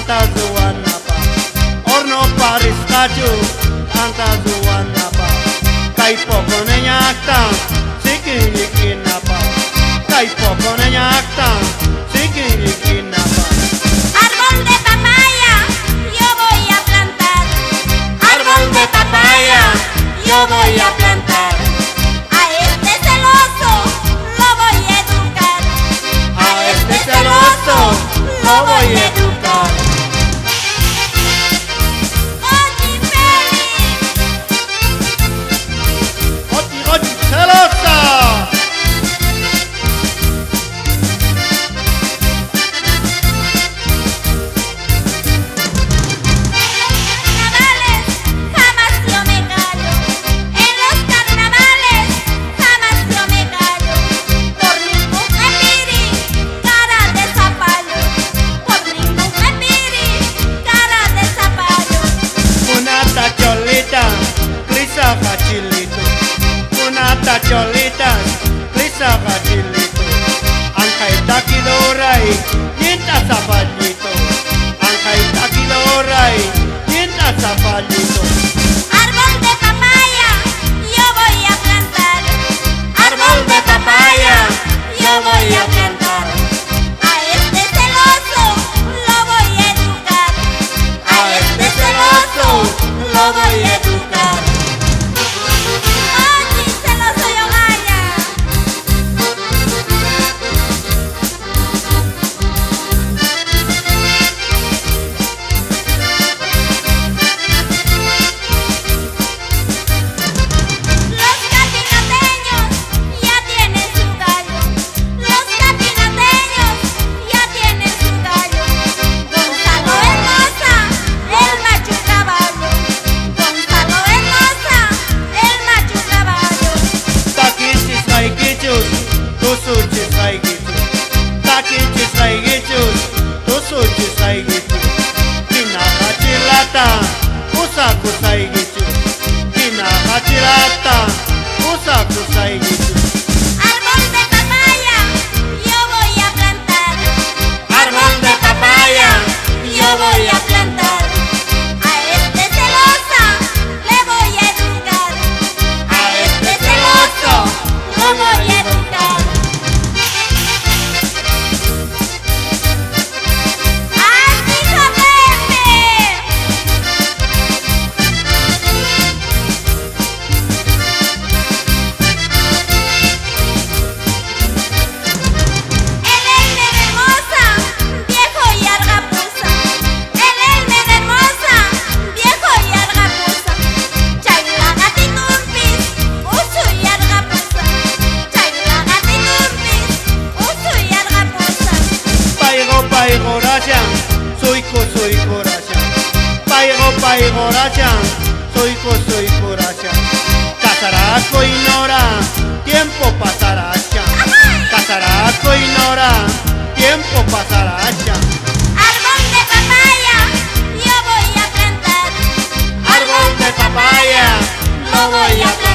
antazuan apa orno paris kaju antazuan apa kai pokone nyakta sikinikin apa kai pokone nyakta sikinikin apa Árbol de papaya, yo voy a plantar. árbol de papaya yo voy a plantar A este celoso lo voy a educar. a este celoso lo voy a educar. Oye, Félix, Oti, oti, celosa. carnavales, jamás yo me callo. En los carnavales, jamás yo me callo. Por ningún epiri, cara de zapallo. Por ningún epiri, cara de zapallo. Una tacholita, clisa gachilito. Una tacholita, clisa gachilito. Angkai takidorai, yinta zapallito. Angkai takidorai, yinta zapallito. Árbol de papaya, yo voy a plantar. Árbol de papaya, yo voy a plantar. A este celoso lo voy a educar. A este celoso lo voy a educar. Oye, celoso yo vaya. Los capinateños ya tienen su gallo. Los capinateños ya tienen su gallo. Gonzalo Hermosa, el macho caballo. Gonzalo Hermosa, el macho caballo. Takichis raigichus, tusuchis raigichus. Takichis raigichus, tusuchis raigichus. Kina hachilata, usakus raigichus. Kina hachilata, usakus raigichus. Árbol de papaya, yo voy a plantar. Árbol de papaya, Yo voy a plantar. A este celosa le voy a educar. a este celoso Lo voy a educar. ¡Así, Pepe! El Elme de Hermosa, viejo y argapuza. El Elme de Hermosa, viejo y argapuza. Chayla gatitumpis, usu y argapuza. Chayla gatitumpis, usu y argapuza. Paigo rashan, suiko rashan. Paigo rashan, suiko rashan. Casaraco ignora, tiempo pasará ya. Casaraco ignora, tiempo pasará ya. Árbol de papaya, yo voy a plantar. Árbol de papaya, Lo voy a plantar.